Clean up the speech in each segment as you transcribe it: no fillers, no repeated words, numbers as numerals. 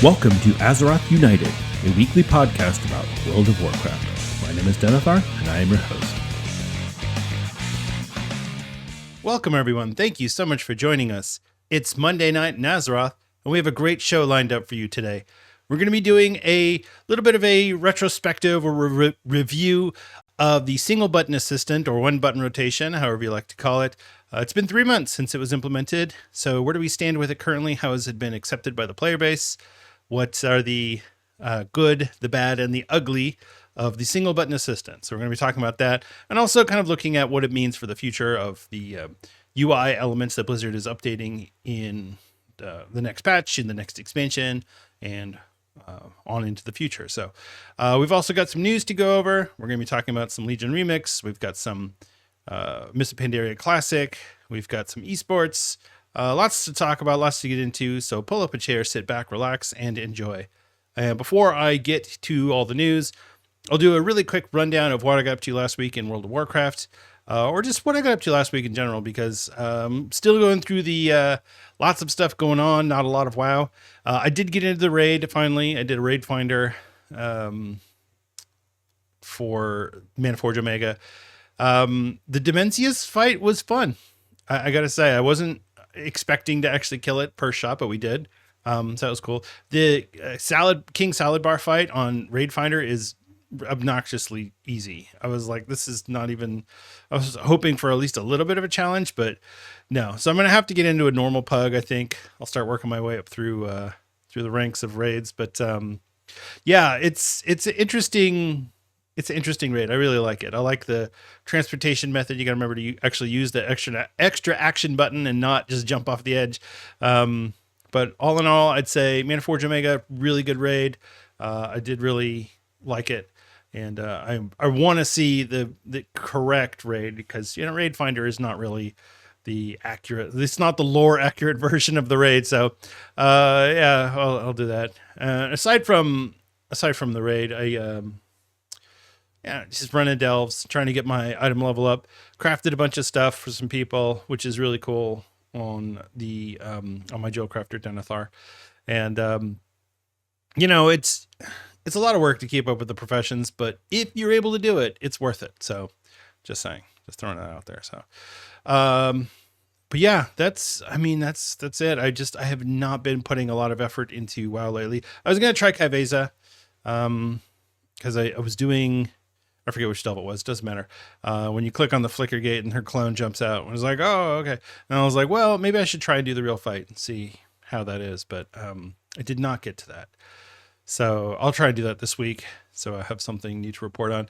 Welcome to Azeroth United, a weekly podcast about World of Warcraft. My name is Denethar, and I am your host. Welcome, everyone. Thank you so much for joining us. It's Monday night in Azeroth, and we have a great show lined up for you today. We're going to be doing a little bit of a retrospective or review of the single button assistant or one button rotation, however you like to call it. It's been 3 months since it was implemented. So where do we stand with it currently? How has it been accepted by the player base? What are the good, the bad, and the ugly of the single button assistant? So we're going to be talking about that, and also kind of looking at what it means for the future of the UI elements that Blizzard is updating in the next patch, in the next expansion, and on into the future. So we've also got some news to go over. We're going to be talking about some Legion Remix. We've got some Mists of Pandaria Classic. We've got some esports. Lots to talk about, lots to get into. So pull up a chair, sit back, relax, and enjoy. Before I get to all the news, I'll do a really quick rundown of what I got up to last week in World of Warcraft, or just what I got up to last week in general, because still going through the lots of stuff going on, not a lot of WoW. I did get into the raid finally. I did a raid finder for Manaforge Omega. The Demencius fight was fun. I gotta say, I wasn't expecting to actually kill it per shot, but we did. So that was cool. The King Salad Bar fight on Raid Finder is obnoxiously easy. I was like, this is not even, I was hoping for at least a little bit of a challenge, but no. So I'm going to have to get into a normal pug. I think I'll start working my way up through the ranks of raids, but yeah, it's an interesting raid. I really like it. I like the transportation method. You got to remember to actually use the extra action button and not just jump off the edge. But all in all, I'd say Manaforge Omega, really good raid. I did really like it. And I want to see the correct raid, because, Raid Finder is not really the accurate, it's not the lore accurate version of the raid. So yeah, I'll do that. Aside from the raid, I just running delves, trying to get my item level up. Crafted a bunch of stuff for some people, which is really cool on the on my Jewel Crafter Denethar. And it's a lot of work to keep up with the professions, but if you're able to do it, it's worth it. So just saying, just throwing that out there. So but yeah, that's it. I have not been putting a lot of effort into WoW lately. I was gonna try Kaiveza, because I was doing, I forget which delve it was, doesn't matter. When you click on the flicker gate and her clone jumps out, I was like, oh, okay. And I was like, well, maybe I should try and do the real fight and see how that is. But I did not get to that. So I'll try and do that this week, so I have something new to report on.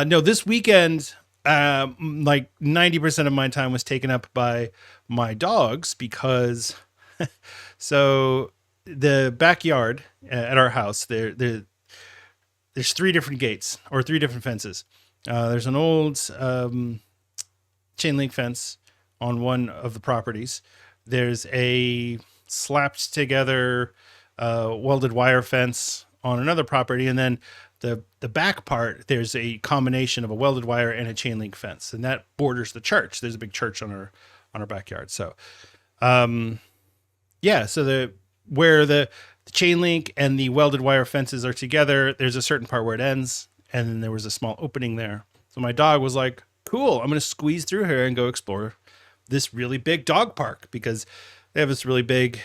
No, this weekend, like 90% of my time was taken up by my dogs, because so the backyard at our house, there's 3 different gates, or 3 different fences. There's an old chain link fence on one of the properties. There's a slapped together welded wire fence on another property, and then the back part, there's a combination of a welded wire and a chain link fence, and that borders the church. There's a big church on our backyard. So yeah, so where the chain link and the welded wire fences are together, there's a certain part where it ends, and then there was a small opening there. So my dog was like, cool, I'm going to squeeze through here and go explore this really big dog park, because they have this really big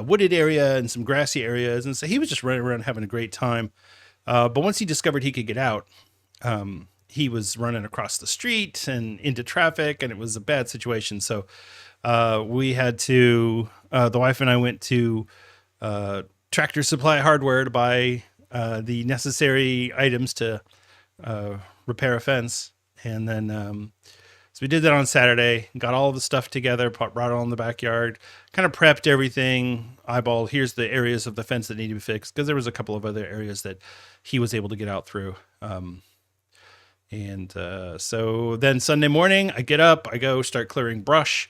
wooded area and some grassy areas. And so he was just running around having a great time. But once he discovered he could get out, he was running across the street and into traffic, and it was a bad situation. So we had to, the wife and I went to Tractor Supply Hardware to buy the necessary items to repair a fence. And then so we did that on Saturday, got all the stuff together, brought it all in the backyard, kind of prepped everything, eyeballed, here's the areas of the fence that need to be fixed, because there was a couple of other areas that he was able to get out through. So then Sunday morning, I get up, I go start clearing brush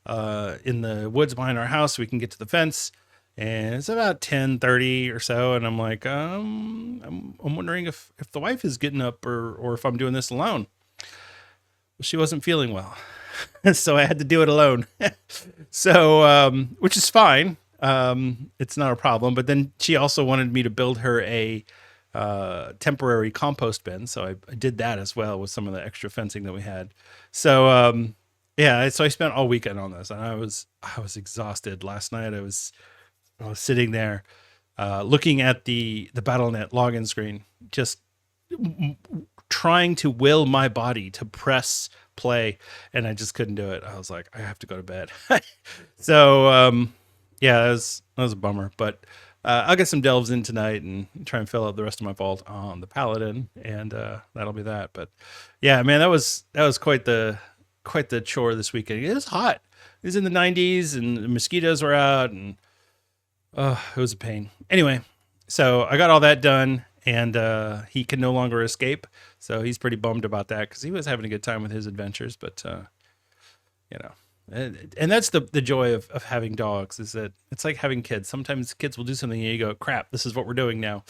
in the woods behind our house so we can get to the fence. And it's about 10:30 or so, and I'm like, I'm wondering if the wife is getting up, or if I'm doing this alone. She wasn't feeling well, so I had to do it alone. So, which is fine. It's not a problem. But then she also wanted me to build her a temporary compost bin. So I did that as well with some of the extra fencing that we had. So, yeah, so I spent all weekend on this, and I was exhausted. Last night I was sitting there looking at the Battle.net login screen, just trying to will my body to press play, and I just couldn't do it. I was like, I have to go to bed. So yeah, that was a bummer, but I'll get some delves in tonight and try and fill out the rest of my vault on the Paladin, and that'll be that. But yeah, man, that was quite the chore this weekend. It was hot. It was in the 90s, and the mosquitoes were out, and it was a pain. Anyway, so I got all that done, and he can no longer escape. So he's pretty bummed about that because he was having a good time with his adventures. But you know, and that's the joy of having dogs, is that it's like having kids. Sometimes kids will do something and you go, crap, this is what we're doing now.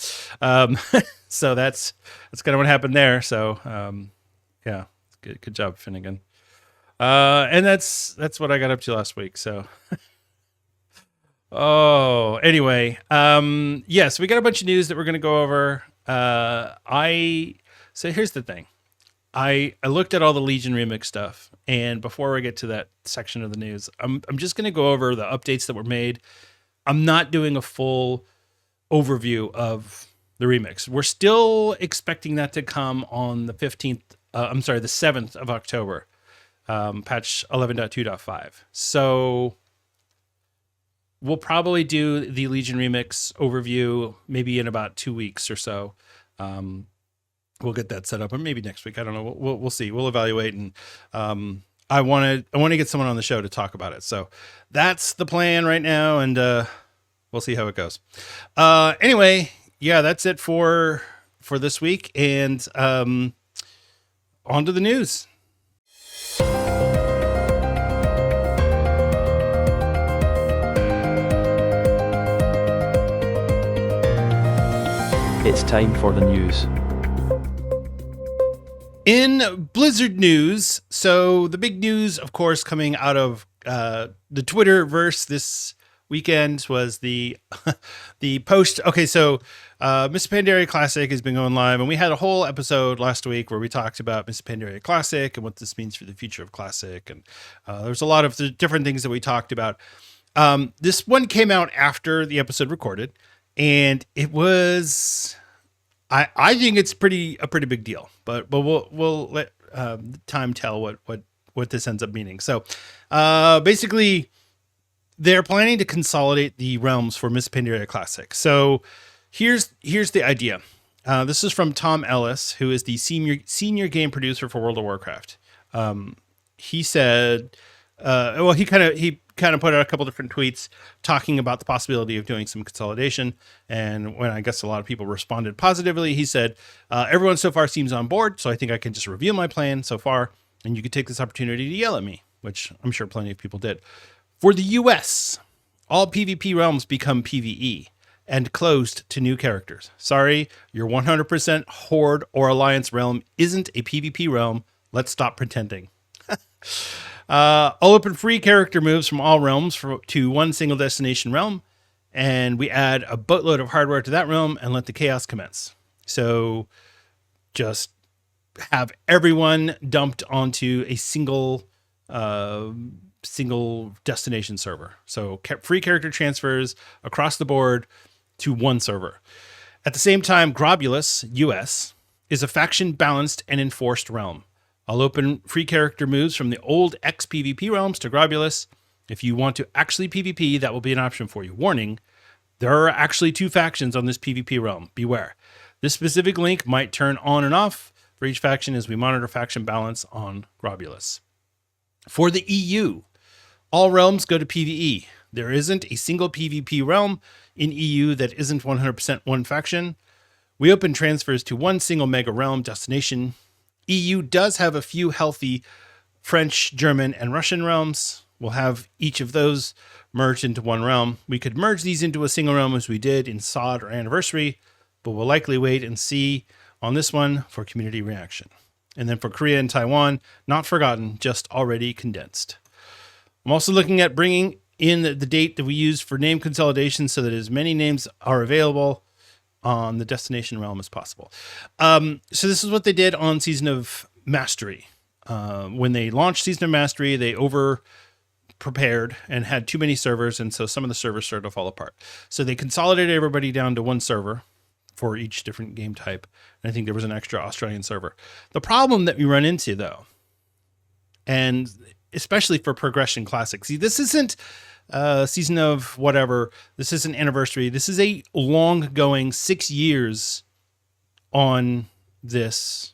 So that's kind of what happened there. So yeah, good job, Finnegan. And that's what I got up to last week. So oh, anyway, yes, we got a bunch of news that we're going to go over. So here's the thing. I looked at all the Legion remix stuff, and before I get to that section of the news, I'm just going to go over the updates that were made. I'm not doing a full overview of the remix. We're still expecting that to come on the 15th. The 7th of October, patch 11.2.5. So we'll probably do the Legion remix overview maybe in about 2 weeks or so. We'll get that set up, or maybe next week. I don't know. We'll see. We'll evaluate, and I want to get someone on the show to talk about it. So that's the plan right now, and we'll see how it goes. Anyway, yeah, that's it for this week, and on to the news. It's time for the news. In Blizzard news, so the big news, of course, coming out of the Twitterverse this weekend was the post. Okay, so Miss Pandaria Classic has been going live, and we had a whole episode last week where we talked about Miss Pandaria Classic and what this means for the future of Classic, and there's a lot of the different things that we talked about. This one came out after the episode recorded, and it was, I think it's a pretty big deal, but we'll let time tell what this ends up meaning. So basically, they're planning to consolidate the realms for Miss Pandaria Classic. So here's the idea. This is from Tom Ellis, who is the senior game producer for World of Warcraft. He said, he kind of put out a couple different tweets talking about the possibility of doing some consolidation. And when I guess a lot of people responded positively, he said, everyone so far seems on board, so I think I can just reveal my plan so far, and you could take this opportunity to yell at me, which I'm sure plenty of people did. For the US, all PvP realms become PvE and closed to new characters. Sorry, your 100% Horde or Alliance realm isn't a PvP realm. Let's stop pretending. I'll open free character moves from all realms to one single destination realm, and we add a boatload of hardware to that realm and let the chaos commence. So just have everyone dumped onto a single destination server. So free character transfers across the board to one server. At the same time, Grobulus, US, is a faction balanced and enforced realm. I'll open free character moves from the old ex-PvP realms to Grobulus. If you want to actually PvP, that will be an option for you. Warning, there are actually two factions on this PvP realm. Beware. This specific link might turn on and off for each faction as we monitor faction balance on Grobulus. For the EU, all realms go to PvE. There isn't a single PvP realm in EU that isn't 100% one faction. We open transfers to one single mega realm destination. EU does have a few healthy French, German, and Russian realms. We'll have each of those merged into one realm. We could merge these into a single realm as we did in SOD or Anniversary, but we'll likely wait and see on this one for community reaction. And then for Korea and Taiwan, not forgotten, just already condensed. I'm also looking at bringing in the date that we use for name consolidation so that as many names are available on the destination realm as possible. So this is what they did on Season of Mastery. When they launched Season of Mastery, they over prepared and had too many servers, and so some of the servers started to fall apart. So they consolidated everybody down to one server for each different game type. And I think there was an extra Australian server. The problem that we run into, though, and especially for Progression Classic, see, this isn't Season of whatever, this isn't Anniversary, this is a long-going 6 years on this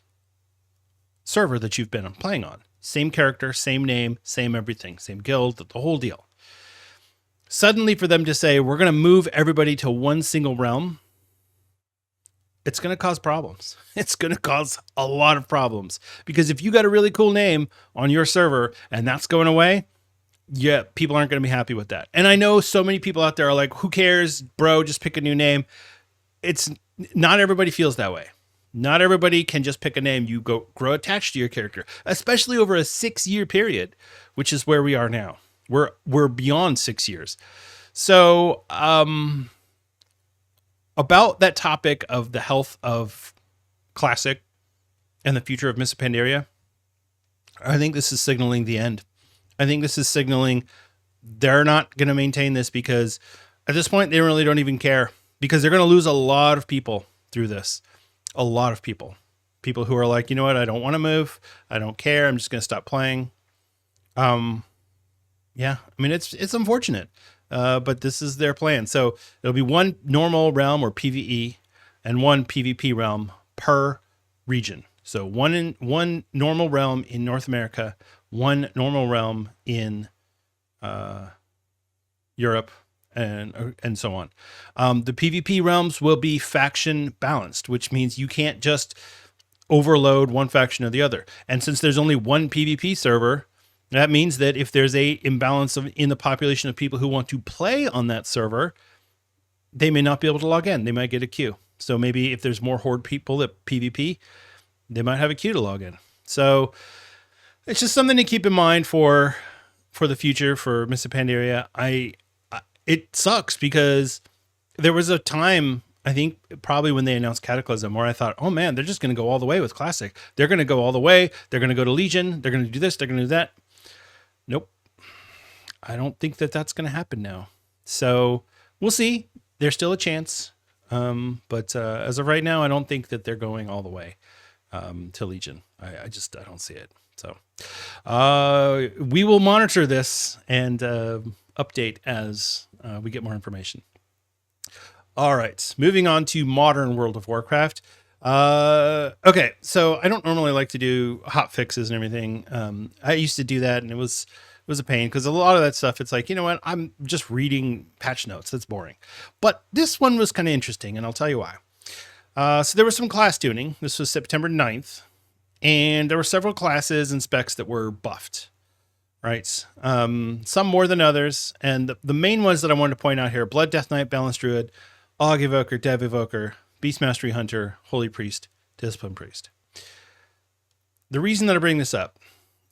server that you've been playing on. Same character, same name, same everything, same guild, the whole deal. Suddenly for them to say, we're going to move everybody to one single realm, it's going to cause problems. It's going to cause a lot of problems. Because if you got a really cool name on your server and that's going away, yeah, people aren't going to be happy with that. And I know so many people out there are like, who cares, bro, just pick a new name. It's not everybody feels that way. Not everybody can just pick a name. You grow attached to your character, especially over a 6-year period, which is where we are now. We're beyond 6 years. So, about that topic of the health of Classic and the future of Miss Pandaria, I think this is signaling the end. I think this is signaling they're not going to maintain this because at this point, they really don't even care because they're going to lose a lot of people through this. A lot of people who are like, you know what? I don't want to move. I don't care. I'm just going to stop playing. Yeah, I mean, it's unfortunate, but this is their plan. So it'll be one normal realm or PvE and one PvP realm per region. So one normal realm in North America, one normal realm in Europe, and so on. The PvP realms will be faction balanced, which means you can't just overload one faction or the other. And since there's only one PvP server, that means that if there's a imbalance in the population of people who want to play on that server, they may not be able to log in. They might get a queue. So maybe if there's more horde people at PvP, they might have a queue to log in. So it's just something to keep in mind for the future for Miss Pandaria. It sucks because there was a time, I think probably when they announced Cataclysm, where I thought, oh man, they're just going to go all the way with Classic. They're going to go all the way. They're going to go to Legion. They're going to do this. They're going to do that. Nope. I don't think that that's going to happen now. So we'll see. There's still a chance. But as of right now, I don't think that they're going all the way to Legion. I don't see it. So we will monitor this and update as we get more information. All right, moving on to modern World of Warcraft. Okay, so I don't normally like to do hot fixes and everything. I used to do that, and it was a pain because a lot of that stuff, it's like, you know what, I'm just reading patch notes. That's boring. But this one was kind of interesting, and I'll tell you why. So there was some class tuning. This was September 9th, and there were several classes and specs that were buffed. Right. Some more than others. And the main ones that I wanted to point out here: Blood Death Knight, Balanced Druid, Og Evoker, Dev Evoker, Beast Mastery Hunter, Holy Priest, Discipline Priest. The reason that I bring this up,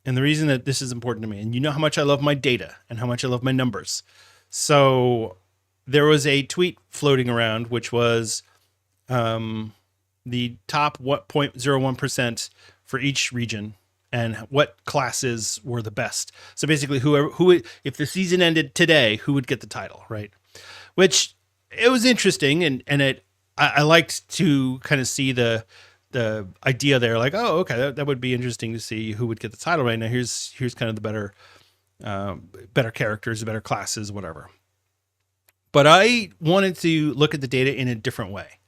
and the reason that this is important to me, and you know how much I love my data and how much I love my numbers. So there was a tweet floating around, which was the top 0.01% for each region and what classes were the best. So basically, who if the season ended today, who would get the title, right? Which it was interesting, and I liked to kind of see the idea there, like, oh, okay, that would be interesting to see who would get the title right now. Here's kind of the better characters, better classes, whatever. But I wanted to look at the data in a different way,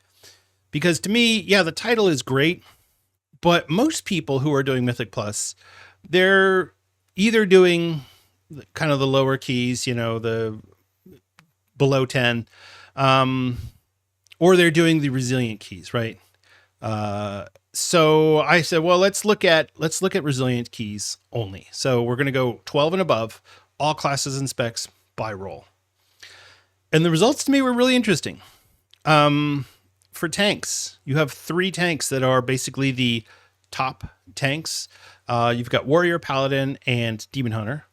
because to me, yeah, the title is great. But most people who are doing Mythic Plus, they're either doing kind of the lower keys, you know, the below 10, or they're doing the resilient keys, right? So I said, well, let's look at resilient keys only. So we're going to go 12 and above, all classes and specs by role. And the results to me were really interesting. For tanks, you have 3 tanks that are basically the top tanks. You've got Warrior, Paladin, and Demon Hunter.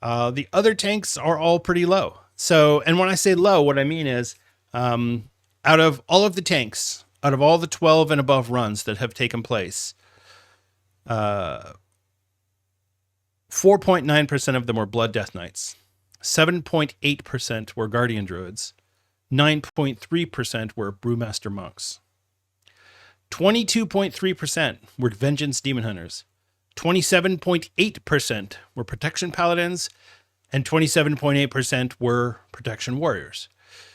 The other tanks are all pretty low. So, and when I say low, what I mean is, out of all of the tanks, out of all the 12 and above runs that have taken place, 4.9% of them were Blood Death Knights. 7.8% were Guardian Druids. 9.3% were Brewmaster Monks. 22.3% were Vengeance Demon Hunters. 27.8% were Protection Paladins. And 27.8% were Protection Warriors.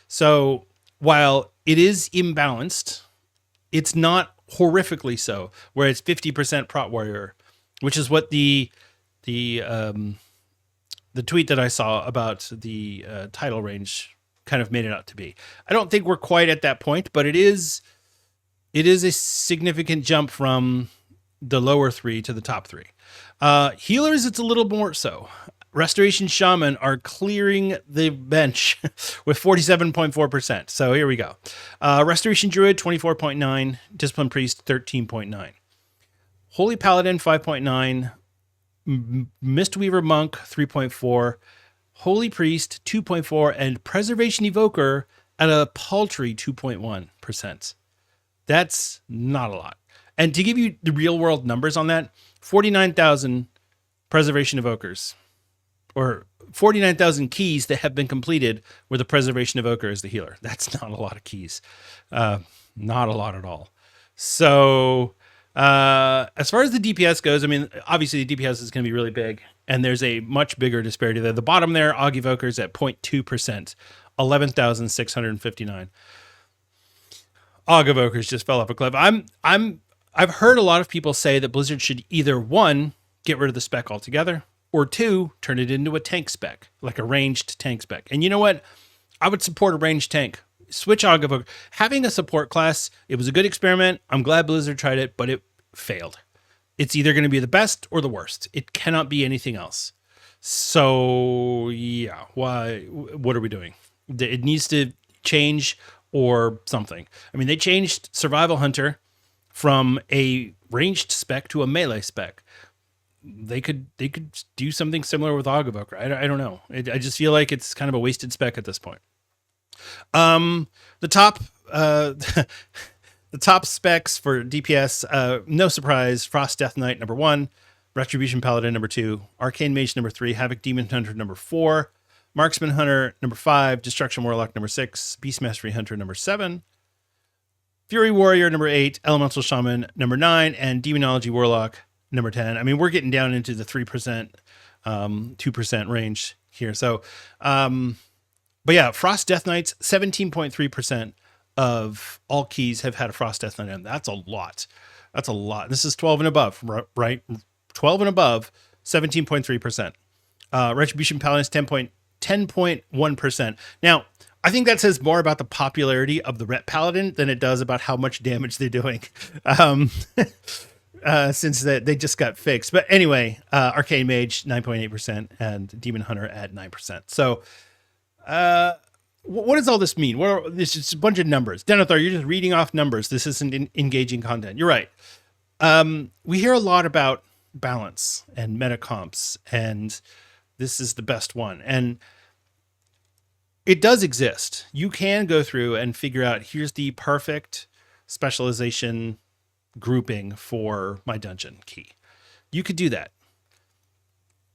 So while it is imbalanced, it's not horrifically so, where it's 50% Prot Warrior, which is what the tweet that I saw about the title range kind of made it out to be. I don't think we're quite at that point, but it is a significant jump from the lower three to the top three. Healers, it's a little more so. Restoration Shaman are clearing the bench with 47.4%. So here we go. Restoration Druid, 24.9. Discipline Priest, 13.9. Holy Paladin, 5.9. Mistweaver Monk, 3.4. Holy Priest, 2.4. And Preservation Evoker at a paltry 2.1%. That's not a lot. And to give you the real world numbers on that, 49,000 Preservation Evokers, or 49,000 keys that have been completed where the Preservation Evoker is the healer. That's not a lot of keys. Not a lot at all. So as far as the DPS goes, I mean, obviously the DPS is going to be really big, and there's a much bigger disparity there. The bottom there, Aug Evokers at 0.2%, 11,659. Aug Evokers just fell off a cliff. I've heard a lot of people say that Blizzard should either, one, get rid of the spec altogether, or two, turn it into a tank spec, like a ranged tank spec. And you know what? I would support a ranged tank. Switch Aug Evoker. Having a support class, it was a good experiment. I'm glad Blizzard tried it, but it failed. It's either going to be the best or the worst. It cannot be anything else. So, yeah, why? What are we doing? It needs to change or something. I mean, they changed Survival Hunter from a ranged spec to a melee spec. They could do something similar with Aug Evoker. I don't know. I just feel like it's kind of a wasted spec at this point. The top the top specs for DPS, no surprise, Frost Death Knight number 1, Retribution Paladin number 2, Arcane Mage number 3, Havoc Demon Hunter number 4, Marksman Hunter number 5, Destruction Warlock number 6, Beast Mastery Hunter number 7, Fury Warrior number 8, Elemental Shaman number 9, and Demonology Warlock number 10. I mean, we're getting down into the 3%, 2% range here. So, but yeah, Frost Death Knights, 17.3% of all keys have had a Frost Death Knight, and that's a lot. That's a lot. This is 12 and above, right? 12 and above, 17.3%. Retribution Paladins, 10.1%. Now, I think that says more about the popularity of the Ret Paladin than it does about how much damage they're doing. Since they just got fixed. But anyway, Arcane Mage, 9.8%, and Demon Hunter at 9%. So, what does all this mean? This is a bunch of numbers. Denethar, you're just reading off numbers. This isn't engaging content. You're right. We hear a lot about balance and meta comps, and this is the best one. And it does exist. You can go through and figure out, here's the perfect specialization grouping for my dungeon key. You could do that.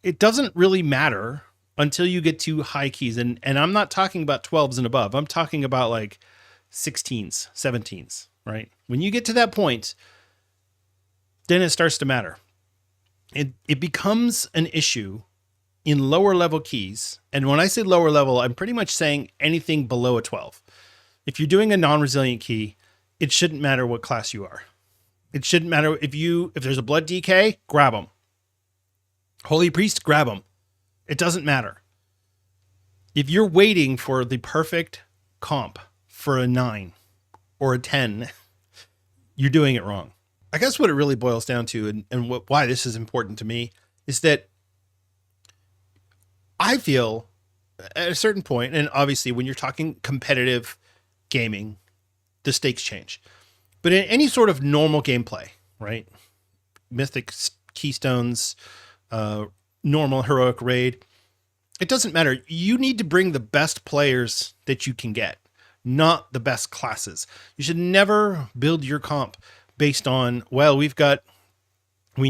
It doesn't really matter until you get to high keys. And I'm not talking about 12s and above. I'm talking about like 16s, 17s, right? When you get to that point, then it starts to matter. It becomes an issue in lower level keys. And when I say lower level, I'm pretty much saying anything below a 12. If you're doing a non-resilient key, it shouldn't matter what class you are. It shouldn't matter if there's a blood DK, grab them. Holy Priest, grab them. It doesn't matter. If you're waiting for the perfect comp for a 9 or a 10, you're doing it wrong. I guess what it really boils down to, and why this is important to me, is that I feel at a certain point, and obviously when you're talking competitive gaming, the stakes change. But in any sort of normal gameplay, right? Mythic Keystones, normal heroic raid, It doesn't matter. You need to bring the best players that you can get, not the best classes. You should never build your comp based on, well, we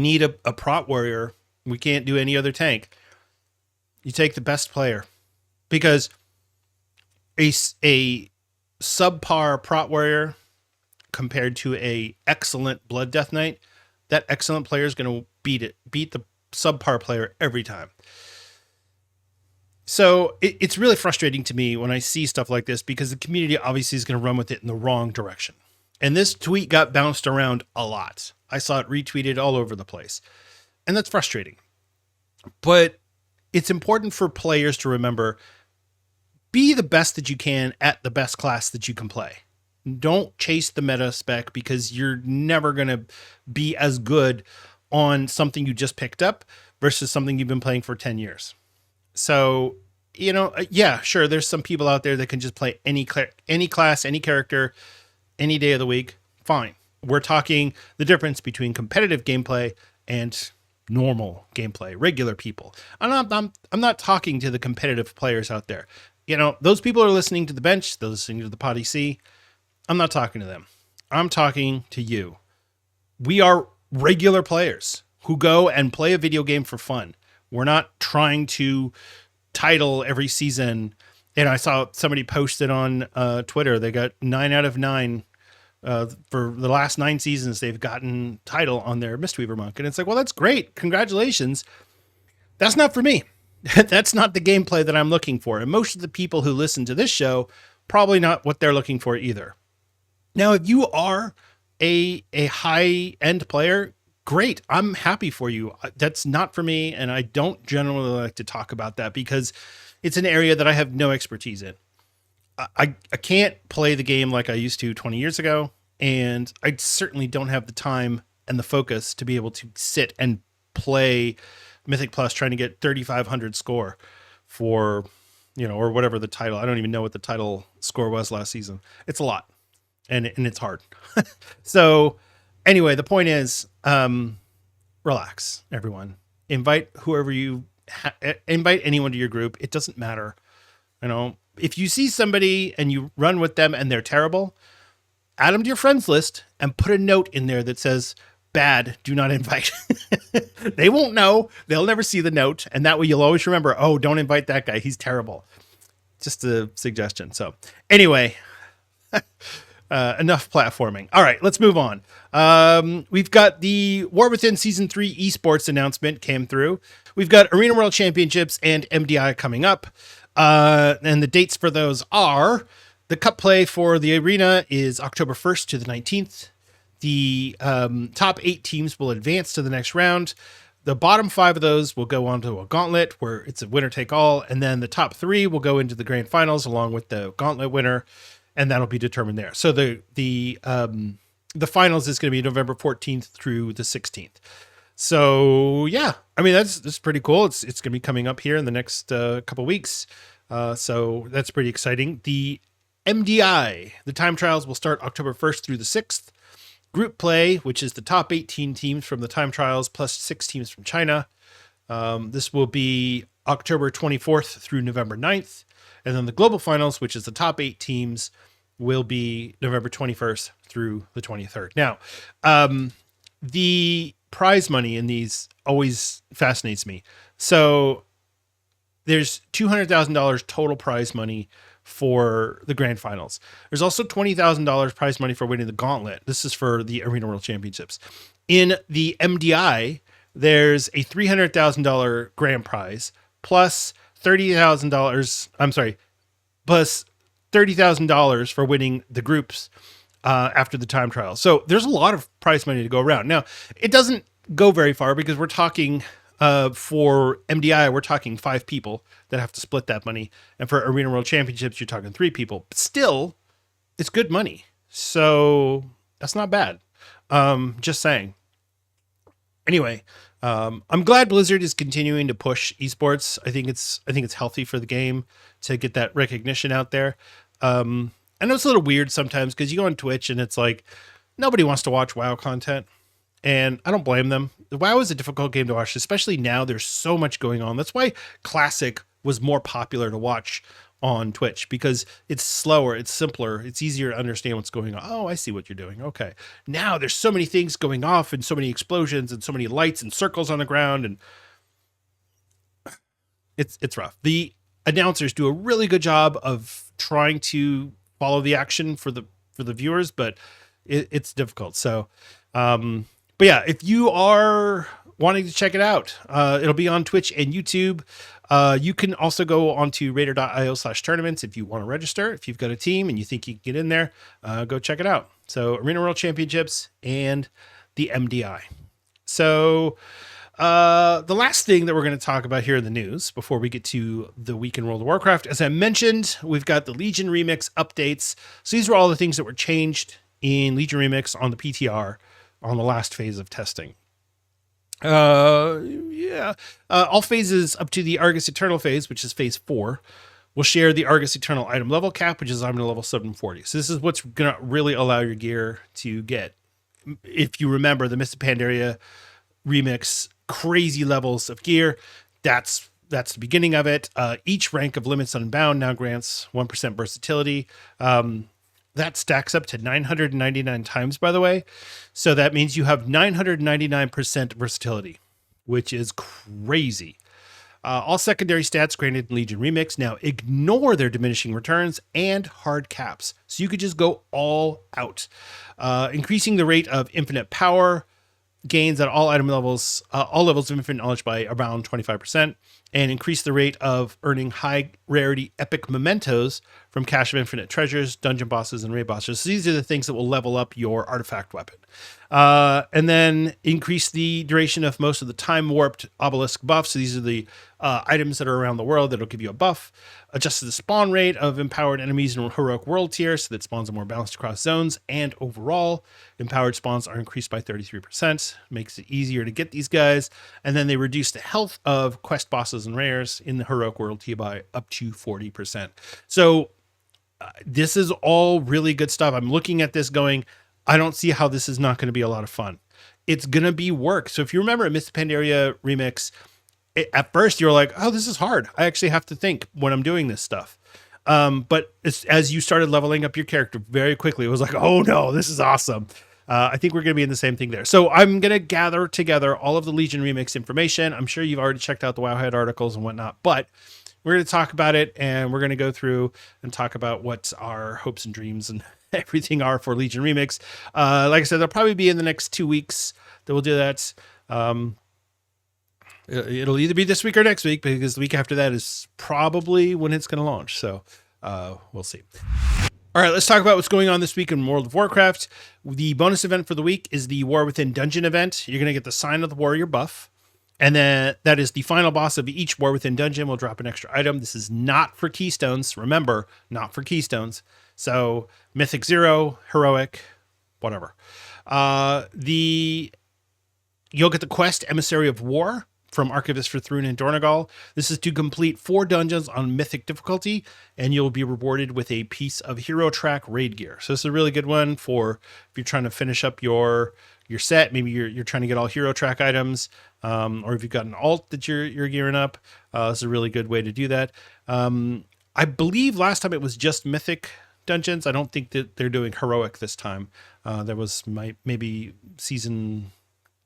need a prot warrior. We can't do any other tank. You take the best player, because a subpar prot warrior compared to a excellent blood death knight, that excellent player is going to beat the subpar player every time. So it's really frustrating to me when I see stuff like this, because the community obviously is going to run with it in the wrong direction. And this tweet got bounced around a lot. I saw it retweeted all over the place. And that's frustrating. But it's important for players to remember, be the best that you can at the best class that you can play. Don't chase the meta spec, because you're never going to be as good on something you just picked up versus something you've been playing for 10 years. So, yeah, sure, there's some people out there that can just play any class, any character, any day of the week. Fine. We're talking the difference between competitive gameplay and normal gameplay, regular people. I'm not talking to the competitive players out there. Those people are listening to the bench, they're listening to the Potty C. I'm not talking to them. I'm talking to you. We are regular players who go and play a video game for fun. We're not trying to title every season. And I saw somebody posted on Twitter, they got 9 out of 9 for the last 9 seasons. They've gotten title on their Mistweaver monk. And it's like, well, that's great. Congratulations. That's not for me. That's not the gameplay that I'm looking for. And most of the people who listen to this show, probably not what they're looking for either. Now, if you are a high-end player, great. I'm happy for you. That's not for me, and I don't generally like to talk about that because it's an area that I have no expertise in. I can't play the game like I used to 20 years ago, and I certainly don't have the time and the focus to be able to sit and play Mythic Plus trying to get 3,500 score for, or whatever the title. I don't even know what the title score was last season. It's a lot. And it's hard. So anyway, the point is, relax, everyone. Invite invite anyone to your group. It doesn't matter. If you see somebody and you run with them and they're terrible, add them to your friends list and put a note in there that says, bad, do not invite. They won't know. They'll never see the note. And that way you'll always remember, oh, don't invite that guy. He's terrible. Just a suggestion. So anyway, enough platforming. All right, let's move on. We've got the War Within Season 3 esports announcement came through. We've got Arena World Championships and MDI coming up. And the dates for those are, the cup play for the arena is October 1st to the 19th. The top 8 teams will advance to the next round. The bottom 5 of those will go on to a gauntlet where it's a winner take all. And then the top 3 will go into the grand finals along with the gauntlet winner. And that'll be determined there. So the finals is going to be November 14th through the 16th. So yeah, I mean, that's pretty cool. It's going to be coming up here in the next couple weeks. So that's pretty exciting. The MDI, the time trials will start October 1st through the 6th. Group play, which is the top 18 teams from the time trials plus 6 teams from China. This will be October 24th through November 9th. And then the global finals, which is the top 8 teams, will be November 21st through the 23rd. Now, the prize money in these always fascinates me. So there's $200,000 total prize money for the grand finals. There's also $20,000 prize money for winning the gauntlet. This is for the Arena World Championships. In the MDI, there's a $300,000 grand prize plus $30,000. I'm sorry, plus $30,000 for winning the groups after the time trial. So there's a lot of prize money to go around. Now, it doesn't go very far because we're talking for MDI, we're talking 5 people that have to split that money. And for Arena World Championships, you're talking 3 people. But still, it's good money. So that's not bad. Just saying. Anyway, I'm glad Blizzard is continuing to push esports. I think it's healthy for the game to get that recognition out there. I know it's a little weird sometimes because you go on Twitch and it's like nobody wants to watch WoW content, and I don't blame them. WoW is a difficult game to watch, especially now. There's so much going on. That's why Classic was more popular to watch on Twitch because it's slower, it's simpler, it's easier to understand what's going on. Oh, I see what you're doing. Okay. Now there's so many things going off and so many explosions and so many lights and circles on the ground, and it's rough. The announcers do a really good job of trying to follow the action for the viewers, but it's difficult. So, but yeah, if you are wanting to check it out, it'll be on Twitch and YouTube. You can also go onto raider.io/tournaments if you want to register. If you've got a team and you think you can get in there, go check it out. So Arena World Championships and the MDI. So the last thing that we're going to talk about here in the news before we get to the week in World of Warcraft, as I mentioned, we've got the Legion Remix updates. So these were all the things that were changed in Legion Remix on the PTR on the last phase of testing. All phases up to the Argus Eternal phase, which is phase 4, will share the Argus Eternal item level cap, which is item level 740. So this is what's going to really allow your gear to get, if you remember the Mists of Pandaria Remix, crazy levels of gear. That's the beginning of it. Each rank of Limits Unbound now grants 1% versatility. That stacks up to 999 times, by the way. So that means you have 999% versatility, which is crazy. All secondary stats granted in Legion Remix now ignore their diminishing returns and hard caps. So you could just go all out. Increasing the rate of infinite power gains at all item levels, all levels of infinite knowledge by around 25%, and increase the rate of earning high rarity epic mementos from Cache of Infinite Treasures, dungeon bosses, and raid bosses. So these are the things that will level up your artifact weapon. And then increase the duration of most of the time warped obelisk buffs. So these are the items that are around the world that'll give you a buff. Adjusted the spawn rate of empowered enemies in heroic world tier so that spawns are more balanced across zones. And overall, empowered spawns are increased by 33%. Makes it easier to get these guys. And then they reduce the health of quest bosses and rares in the heroic world tier by up to 40%. So this is all really good stuff. I'm looking at this going, I don't see how this is not going to be a lot of fun. It's going to be work. So if you remember Mists of Pandaria Remix, at first you're like, oh, this is hard. I actually have to think when I'm doing this stuff. But as you started leveling up your character very quickly, it was like, oh no, this is awesome. I think we're going to be in the same thing there. So I'm going to gather together all of the Legion Remix information. I'm sure you've already checked out the Wowhead articles and whatnot, but we're going to talk about it, and we're going to go through and talk about what our hopes and dreams and everything are for Legion Remix. Like I said, they'll probably be in the next 2 weeks that we'll do that. It'll either be this week or next week, because the week after that is probably when it's going to launch. So we'll see. All right, let's talk about what's going on this week in World of Warcraft. The bonus event for the week is the War Within Dungeon event. You're going to get the Sign of the Warrior buff. And then that is the final boss of each War Within dungeon will drop an extra item. This is not for keystones. Remember, not for keystones. So Mythic 0, Heroic, whatever. You'll get the quest Emissary of War from Archivist for Thrun and Dornagal. This is to complete 4 dungeons on Mythic difficulty, and you'll be rewarded with a piece of Hero Track raid gear. So this is a really good one for if you're trying to finish up your set. Maybe you're trying to get all Hero Track items, or if you've got an alt that you're gearing up. This is a really good way to do that. I believe last time it was just Mythic dungeons. I don't think that they're doing Heroic this time. There was maybe season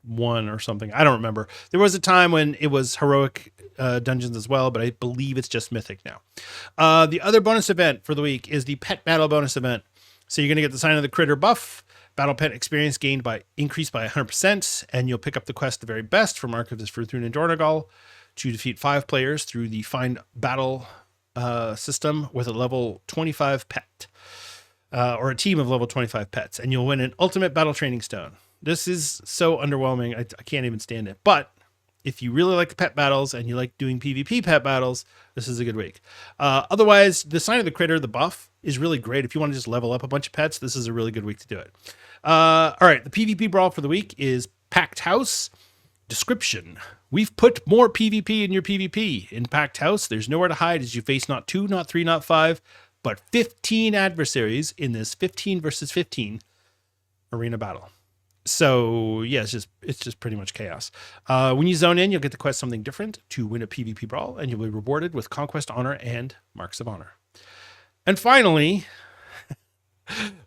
1 or something. I don't remember. There was a time when it was Heroic dungeons as well, but I believe it's just Mythic now. The other bonus event for the week is the Pet Battle bonus event. So you're going to get the Sign of the Critter buff, Battle Pet experience gained increased by 100%, and you'll pick up the quest The Very Best from Archivist for Thrun and Dornagal to defeat 5 players through the Find Battle system with a level 25 pet, or a team of level 25 pets, and you'll win an Ultimate Battle Training Stone. This is so underwhelming. I can't even stand it. But if you really like the pet battles and you like doing PvP pet battles, this is a good week. Otherwise, the Sign of the Critter, the buff, is really great. If you want to just level up a bunch of pets, this is a really good week to do it. All right, the PvP brawl for the week is Packed House. Description: we've put more PvP in your PvP. In Packed House, there's nowhere to hide as you face not 2, not 3, not 5, but 15 adversaries in this 15 versus 15 arena battle. So yeah, it's just pretty much chaos. When you zone in, you'll get to quest something different to win a PvP brawl, and you'll be rewarded with conquest honor and marks of honor. And finally,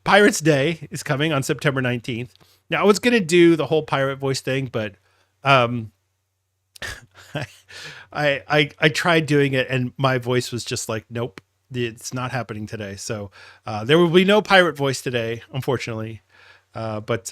Pirates Day is coming on September 19th. Now I was going to do the whole pirate voice thing, but I tried doing it and my voice was just like, nope, it's not happening today. So there will be no pirate voice today, unfortunately. But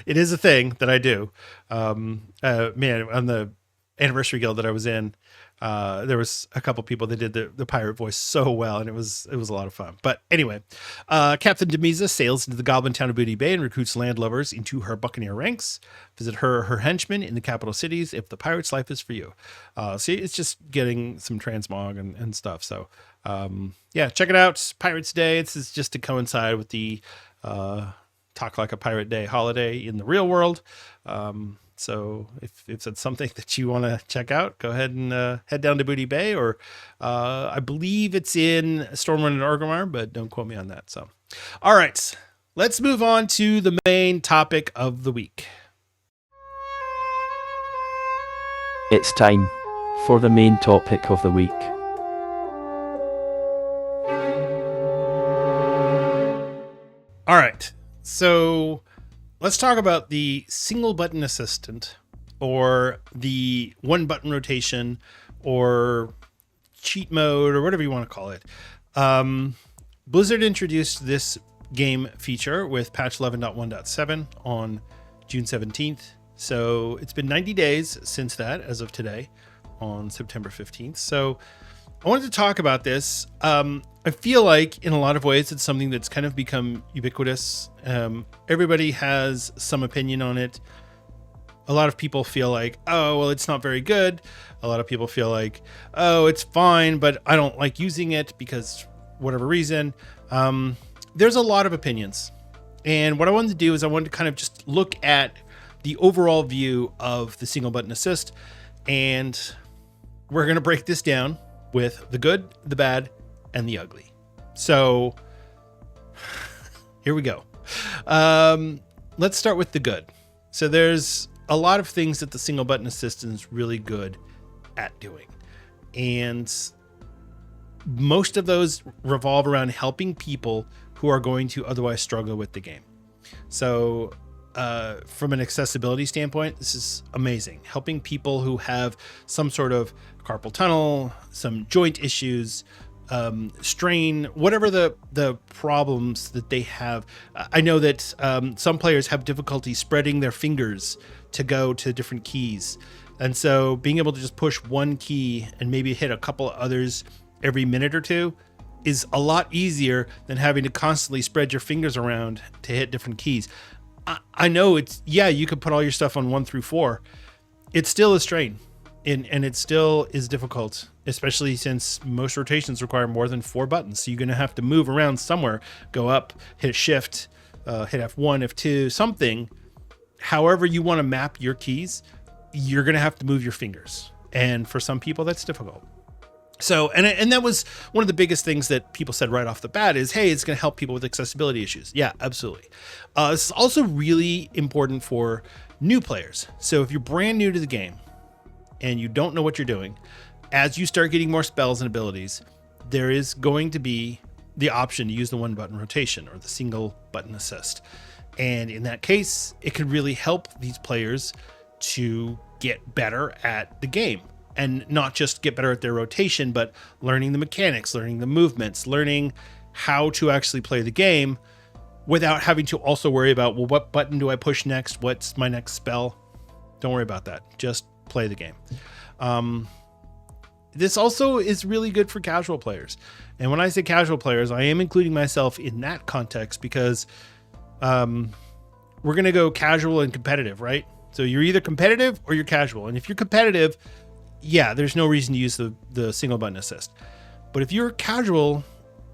it is a thing that I do. Man, on the anniversary guild that I was in, there was a couple people that did the pirate voice so well, and it was a lot of fun. But anyway, Captain Demisa sails into the goblin town of Booty Bay and recruits landlubbers into her buccaneer ranks. Visit her henchmen in the capital cities if the pirate's life is for you. See, it's just getting some transmog and stuff. So yeah, check it out. Pirates Day. This is just to coincide with the Talk Like a Pirate Day holiday in the real world. So if it's something that you want to check out, go ahead and head down to Booty Bay, or I believe it's in Stormwind and Orgrimmar, but don't quote me on that. So, all right, let's move on to the main topic of the week. It's time for the main topic of the week. All right, so let's talk about the single button assistant, or the one button rotation, or cheat mode, or whatever you want to call it. Blizzard introduced this game feature with patch 11.1.7 on June 17th. So it's been 90 days since that, as of today, on September 15th. So I wanted to talk about this. I feel like in a lot of ways, it's something that's kind of become ubiquitous. Everybody has some opinion on it. A lot of people feel like, oh, well, it's not very good. A lot of people feel like, oh, it's fine, but I don't like using it because whatever reason. There's a lot of opinions. And what I wanted to do is I wanted to kind of just look at the overall view of the single button assist. And we're going to break this down with the good, the bad, and the ugly. So here we go. Let's start with the good. So there's a lot of things that the single button assistant is really good at doing. And most of those revolve around helping people who are going to otherwise struggle with the game. So from an accessibility standpoint, this is amazing. Helping people who have some sort of carpal tunnel, some joint issues, strain, whatever the problems that they have. I know that some players have difficulty spreading their fingers to go to different keys. And so being able to just push one key and maybe hit a couple of others every minute or two is a lot easier than having to constantly spread your fingers around to hit different keys. I know you could put all your stuff on 1 through 4. It's still a strain. And it still is difficult, especially since most rotations require more than 4 buttons. So you're going to have to move around somewhere, go up, hit shift, hit F1, F2, something. However you want to map your keys, you're going to have to move your fingers. And for some people, that's difficult. So, and that was one of the biggest things that people said right off the bat is, hey, it's going to help people with accessibility issues. Yeah, absolutely. This is also really important for new players. So if you're brand new to the game, and you don't know what you're doing, as you start getting more spells and abilities, there is going to be the option to use the one button rotation or the single button assist. And in that case, it could really help these players to get better at the game, and not just get better at their rotation, but learning the mechanics, learning the movements, learning how to actually play the game without having to also worry about, well, what button do I push next? What's my next spell? Don't worry about that. Just play the game. This also is really good for casual players. And when I say casual players, I am including myself in that context because we're going to go casual and competitive, right? So you're either competitive or you're casual. And if you're competitive, yeah, there's no reason to use the single button assist. But if you're casual,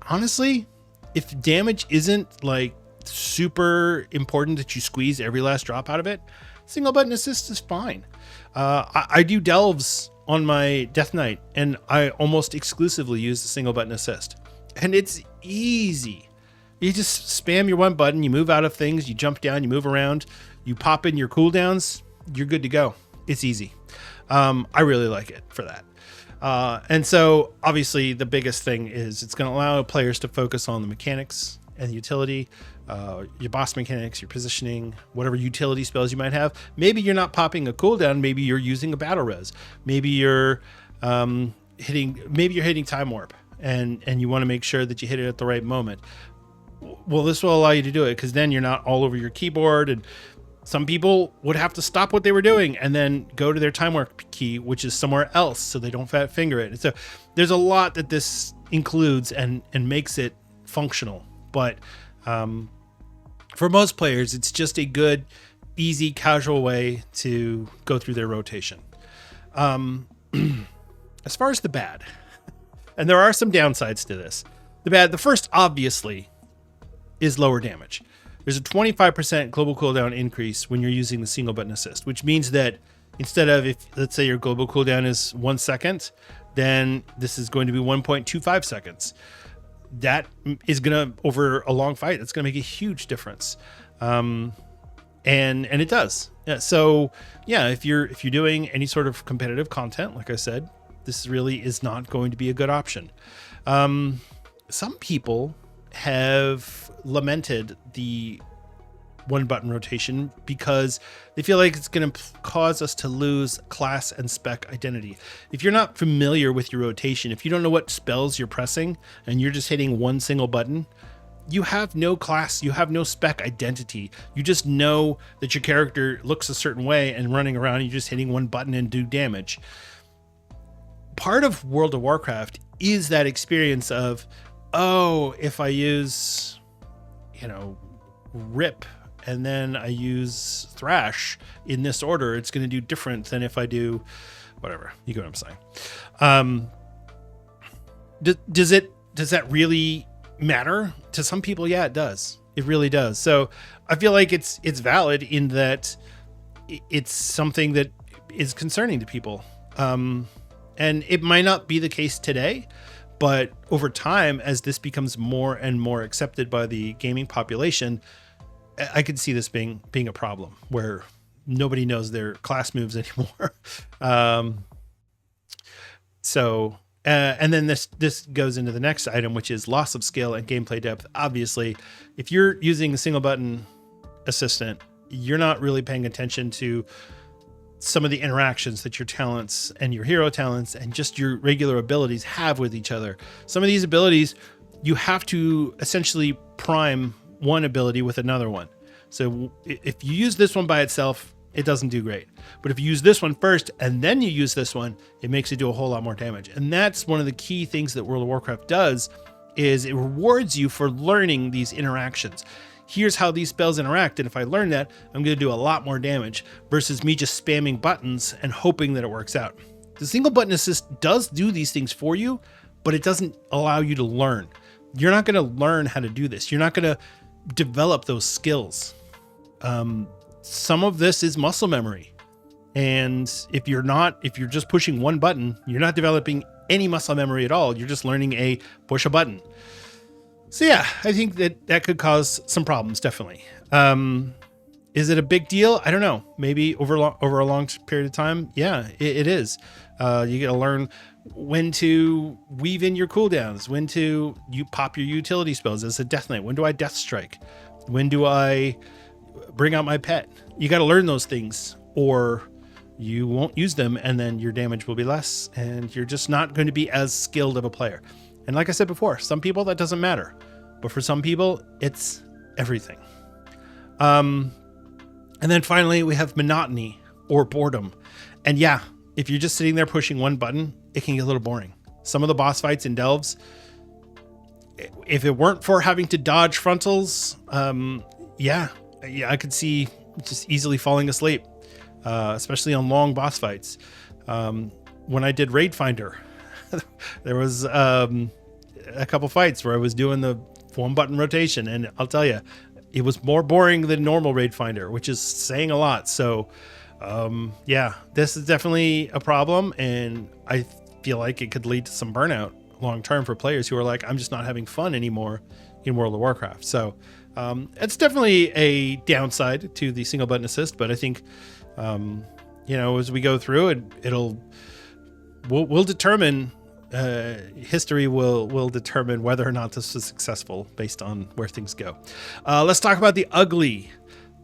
honestly, if damage isn't like super important that you squeeze every last drop out of it, single button assist is fine. I do delves on my Death Knight, and I almost exclusively use the single button assist. And it's easy You just spam your one button, you move out of things, you jump down, you move around, you pop in your cooldowns, you're good to go. It's easy. I really like it for that. And so obviously the biggest thing is it's going to allow players to focus on the mechanics and the utility, your boss mechanics, your positioning, whatever utility spells you might have. Maybe you're not popping a cooldown. Maybe you're using a battle res. Maybe you're hitting time warp and you want to make sure that you hit it at the right moment. Well, this will allow you to do it because then you're not all over your keyboard, and some people would have to stop what they were doing and then go to their time warp key, which is somewhere else, so they don't fat finger it. And so there's a lot that this includes and makes it functional. But for most players, it's just a good, easy, casual way to go through their rotation. As far as the bad, and there are some downsides to this. The first, obviously, is lower damage. There's a 25% global cooldown increase when you're using the single button assist, which means that instead of, if let's say your global cooldown is 1 second, then this is going to be 1.25 seconds. That is going to, over a long fight, that's going to make a huge difference. And it does. Yeah, so yeah, if you're doing any sort of competitive content, like I said, this really is not going to be a good option. Some people have lamented the one button rotation because they feel like it's going to cause us to lose class and spec identity. If you're not familiar with your rotation, if you don't know what spells you're pressing and you're just hitting one single button, you have no class, you have no spec identity. You just know that your character looks a certain way and running around, you're just hitting one button and do damage. Part of World of Warcraft is that experience of, oh, if I use, Rip and then I use Thrash in this order, it's going to do different than if I do whatever. You get what I'm saying? Does that really matter to some people? Yeah, it does. It really does. So I feel like it's valid in that it's something that is concerning to people. And it might not be the case today, but over time, as this becomes more and more accepted by the gaming population, I could see this being a problem where nobody knows their class moves anymore. And then this goes into the next item, which is loss of skill and gameplay depth. Obviously, if you're using a single button assistant, you're not really paying attention to some of the interactions that your talents and your hero talents and just your regular abilities have with each other. Some of these abilities, you have to essentially prime one ability with another one. So if you use this one by itself, it doesn't do great. But if you use this one first and then you use this one, it makes it do a whole lot more damage. And that's one of the key things that World of Warcraft does, is it rewards you for learning these interactions. Here's how these spells interact, and if I learn that, I'm going to do a lot more damage versus me just spamming buttons and hoping that it works out. The single button assist does do these things for you, but it doesn't allow you to learn. You're not going to learn how to do this. You're not going to develop those skills. Some of this is muscle memory. And if you're just pushing one button, you're not developing any muscle memory at all. You're just learning a push a button. So yeah, I think that could cause some problems, definitely. Is it a big deal? I don't know. Maybe over a long period of time. Yeah, it is. You got to learn when to weave in your cooldowns, when to pop your utility spells as a Death Knight. When do I Death Strike? When do I bring out my pet? You got to learn those things, or you won't use them, and then your damage will be less, and you're just not going to be as skilled of a player. And like I said before, some people that doesn't matter, but for some people, it's everything. And then finally, we have monotony or boredom. And yeah, if you're just sitting there pushing one button, it can get a little boring. Some of the boss fights in Delves, if it weren't for having to dodge frontals, yeah, I could see just easily falling asleep, especially on long boss fights. When I did Raid Finder, there was a couple fights where I was doing the one button rotation, and I'll tell you, it was more boring than normal Raid Finder, which is saying a lot. So yeah, this is definitely a problem, and I feel like it could lead to some burnout long term for players who are like, I'm just not having fun anymore, in World of Warcraft. So it's definitely a downside to the single button assist, but I think as we go through it, we'll determine. History will determine whether or not this is successful based on where things go. Let's talk about the ugly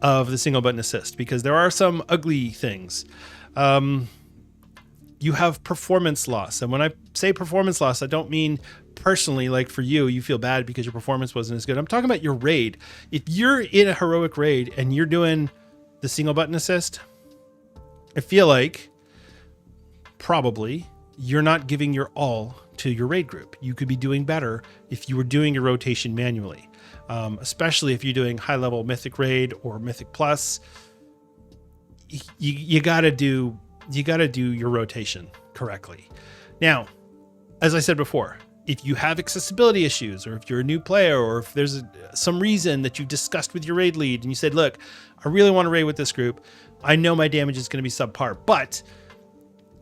of the single button assist, because there are some ugly things. You have performance loss. And when I say performance loss, I don't mean personally, like for you feel bad because your performance wasn't as good. I'm talking about your raid. If you're in a heroic raid and you're doing the single button assist, I feel like probably you're not giving your all to your raid group. You could be doing better if you were doing your rotation manually, especially if you're doing high level Mythic raid or Mythic Plus. You gotta do your rotation correctly. Now, as I said before, if you have accessibility issues, or if you're a new player, or if there's some reason that you've discussed with your raid lead and you said, look, I really want to raid with this group. I know my damage is going to be subpar, but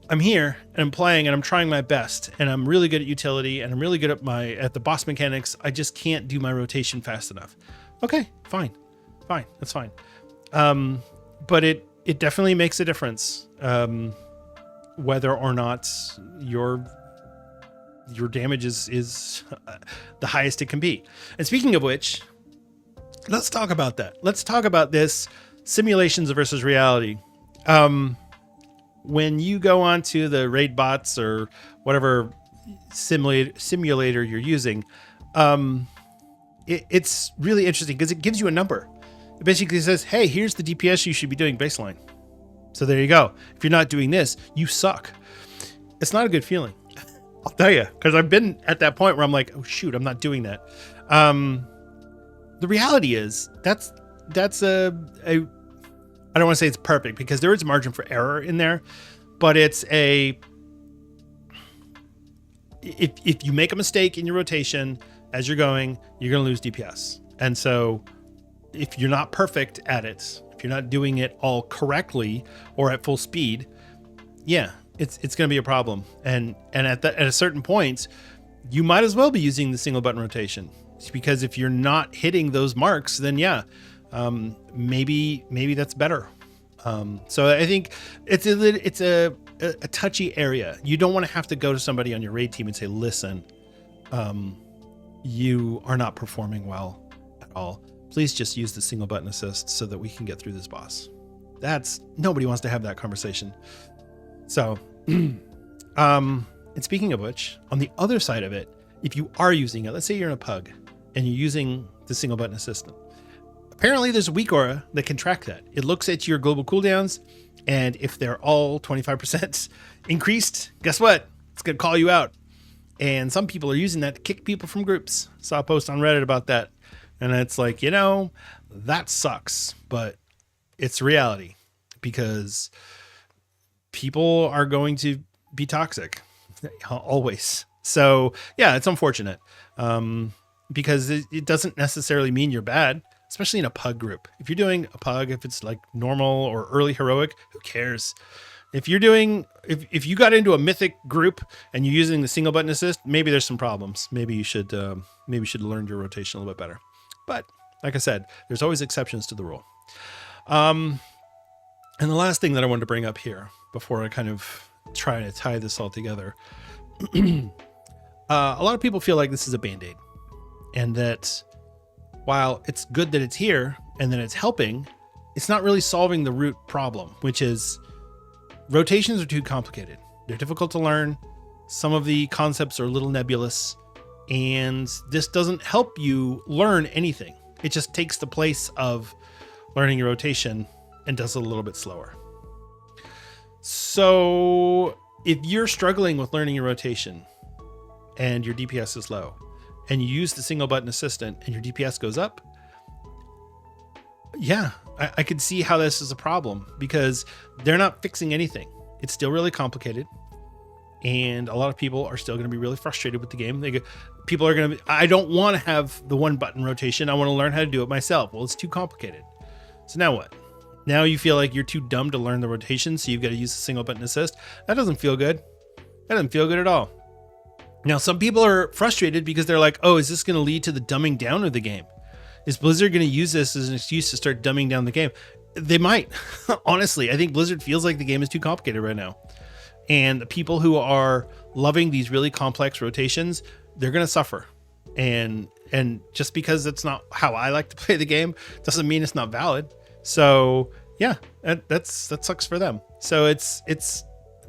I'm here and I'm playing and I'm trying my best and I'm really good at utility and I'm really good at the boss mechanics. I just can't do my rotation fast enough. Okay, fine, that's fine. But it definitely makes a difference whether or not your damage is the highest it can be. And speaking of which, let's talk about that. Let's talk about this simulations versus reality. When you go onto the raid bots or whatever simulator you're using, it's really interesting because it gives you a number. It basically says, hey, here's the DPS you should be doing baseline. So there you go. If you're not doing this, you suck. It's not a good feeling. I'll tell you, because I've been at that point where I'm like, oh shoot, I'm not doing that. The reality is that's I don't want to say it's perfect because there is margin for error in there, but it's if you make a mistake in your rotation as you're going, you're going to lose DPS. And so if you're not perfect at it, if you're not doing it all correctly or at full speed, yeah, it's going to be a problem. And at a certain point, you might as well be using the single button rotation, because if you're not hitting those marks, then yeah, maybe that's better. So I think it's a touchy area. You don't want to have to go to somebody on your raid team and say, listen, you are not performing well at all. Please just use the single button assist so that we can get through this boss. Nobody wants to have that conversation. So, and speaking of which, on the other side of it, if you are using it, let's say you're in a pug and you're using the single button assistant, apparently there's a weak aura that can track that. It looks at your global cooldowns, and if they're all 25% increased, guess what? It's going to call you out. And some people are using that to kick people from groups. Saw a post on Reddit about that. And it's like, that sucks, but it's reality because people are going to be toxic always. So yeah, it's unfortunate because it doesn't necessarily mean you're bad, especially in a pug group. If you're doing a pug, if it's like normal or early heroic, who cares? If you're doing, if you got into a mythic group and you're using the single button assist, maybe there's some problems. Maybe you should learn your rotation a little bit better. But like I said, there's always exceptions to the rule. And the last thing that I wanted to bring up here before I kind of try to tie this all together, a lot of people feel like this is a Band-Aid, and that while it's good that it's here and that it's helping, it's not really solving the root problem, which is rotations are too complicated. They're difficult to learn. Some of the concepts are a little nebulous, and this doesn't help you learn anything. It just takes the place of learning your rotation and does it a little bit slower. So if you're struggling with learning your rotation and your DPS is low, and you use the single button assistant and your DPS goes up, yeah, I could see how this is a problem because they're not fixing anything. It's still really complicated. And a lot of people are still going to be really frustrated with the game. People are going to be, I don't want to have the one button rotation. I want to learn how to do it myself. Well, it's too complicated. So now what? Now you feel like you're too dumb to learn the rotation, so you've got to use the single button assist. That doesn't feel good. That doesn't feel good at all. Now, some people are frustrated because they're like, oh, is this going to lead to the dumbing down of the game? Is Blizzard going to use this as an excuse to start dumbing down the game? They might. Honestly, I think Blizzard feels like the game is too complicated right now. And the people who are loving these really complex rotations, they're going to suffer. And just because it's not how I like to play the game doesn't mean it's not valid. So yeah, that sucks for them. So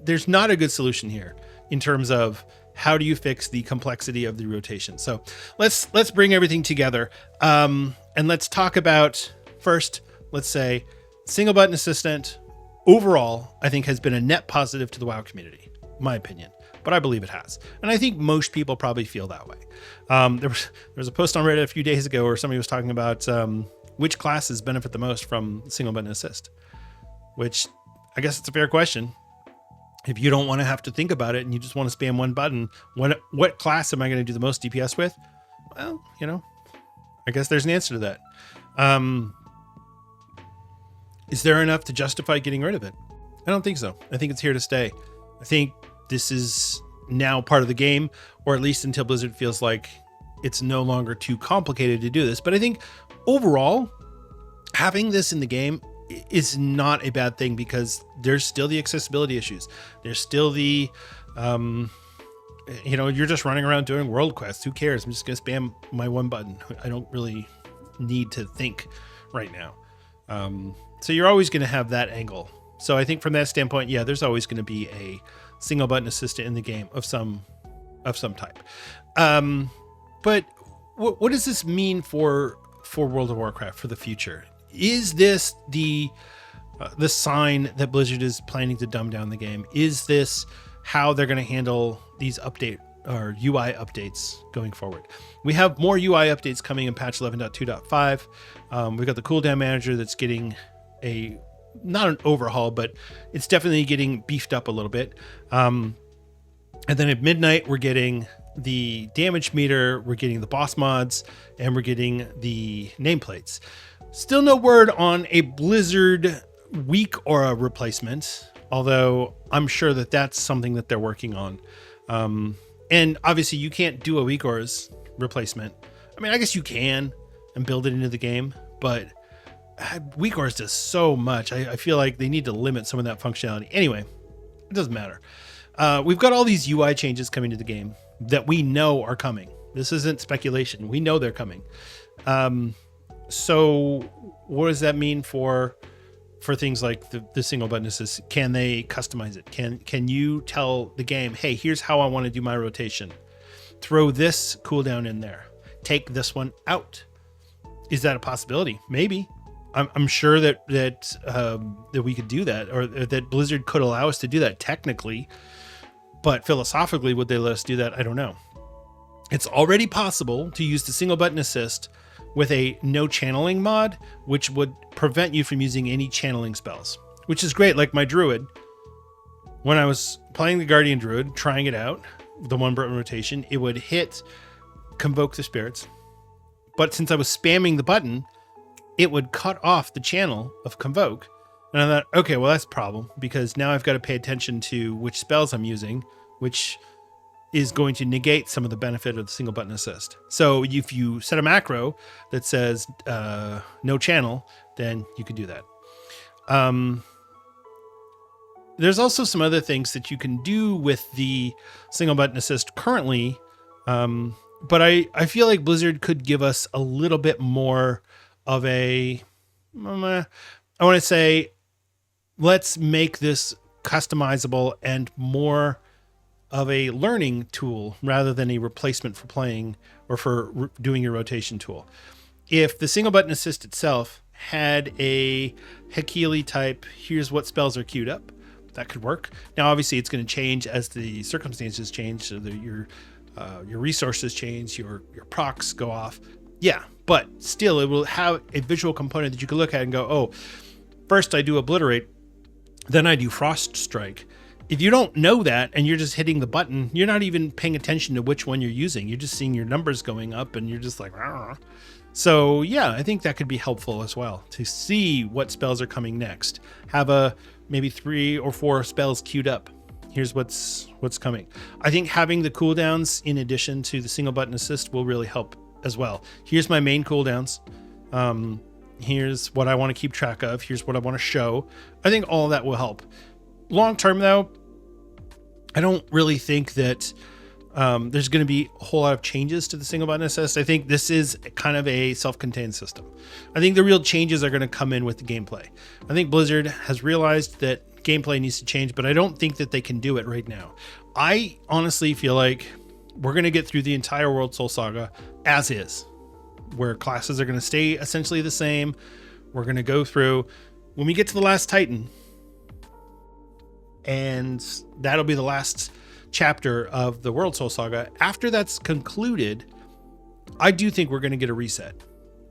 there's not a good solution here in terms of how do you fix the complexity of the rotation. So let's bring everything together. And let's talk about first, let's say single button assistant overall, I think has been a net positive to the WoW community, my opinion, but I believe it has. And I think most people probably feel that way. There was a post on Reddit a few days ago where somebody was talking about which classes benefit the most from single button assist, which I guess it's a fair question. If you don't want to have to think about it and you just want to spam one button, what class am I going to do the most DPS with? Well, I guess there's an answer to that. Is there enough to justify getting rid of it? I don't think so. I think it's here to stay. I think this is now part of the game, or at least until Blizzard feels like it's no longer too complicated to do this. But I think overall, having this in the game is not a bad thing because there's still the accessibility issues. There's still the, you're just running around doing world quests. Who cares? I'm just going to spam my one button. I don't really need to think right now. So you're always going to have that angle. So I think from that standpoint, yeah, there's always going to be a single button assistant in the game of some type. But what does this mean for World of Warcraft for the future? Is this the sign that Blizzard is planning to dumb down the game? Is this how they're going to handle these update or UI updates going forward? We have more UI updates coming in patch 11.2.5. We've got the cooldown manager that's getting not an overhaul, but it's definitely getting beefed up a little bit. And then at midnight, we're getting the damage meter, we're getting the boss mods, and we're getting the nameplates. Still no word on a Blizzard weak aura replacement, although I'm sure that that's something that they're working on. And obviously you can't do a weak aura's replacement. I mean, I guess you can and build it into the game, but weak auras does so much. I feel like they need to limit some of that functionality. Anyway, it doesn't matter. We've got all these UI changes coming to the game that we know are coming. This isn't speculation. We know they're coming. So what does that mean for things like the single button assist? Can they customize it? Can you tell the game, hey, here's how I want to do my rotation. Throw this cooldown in there. Take this one out. Is that a possibility? Maybe. I'm sure that we could do that, or that Blizzard could allow us to do that technically, but philosophically, would they let us do that? I don't know. It's already possible to use the single button assist with a no channeling mod, which would prevent you from using any channeling spells, which is great. Like my druid, when I was playing the guardian druid, trying it out, the one button rotation, it would hit convoke the spirits, but since I was spamming the button, it would cut off the channel of convoke. And I thought, okay, well, that's a problem because now I've got to pay attention to which spells I'm using, which is going to negate some of the benefit of the single button assist. So if you set a macro that says no channel, then you could do that. There's also some other things that you can do with the single button assist currently. But I feel like Blizzard could give us a little bit more of I want to say, let's make this customizable and more of a learning tool rather than a replacement for playing or for doing your rotation tool. If the single button assist itself had a Hakili type, here's what spells are queued up, that could work. Now, obviously it's going to change as the circumstances change. So your resources change, your procs go off. Yeah, but still it will have a visual component that you can look at and go, oh, first I do obliterate, then I do frost strike. If you don't know that and you're just hitting the button, you're not even paying attention to which one you're using. You're just seeing your numbers going up and you're just like, argh. So yeah, I think that could be helpful as well to see what spells are coming next. Have maybe 3 or 4 spells queued up. here's what's coming. I think having the cooldowns in addition to the single button assist will really help as well. Here's my main cooldowns. Here's what I want to keep track of. Here's what I want to show. I think all of that will help. Long term, though, I don't really think that there's going to be a whole lot of changes to the single button assist. I think this is kind of a self-contained system. I think the real changes are going to come in with the gameplay. I think Blizzard has realized that gameplay needs to change, but I don't think that they can do it right now. I honestly feel like we're going to get through the entire World Soul Saga as is, where classes are going to stay essentially the same. We're going to go through when we get to the last Titan, and that'll be the last chapter of the World Soul Saga. After that's concluded, I do think we're going to get a reset,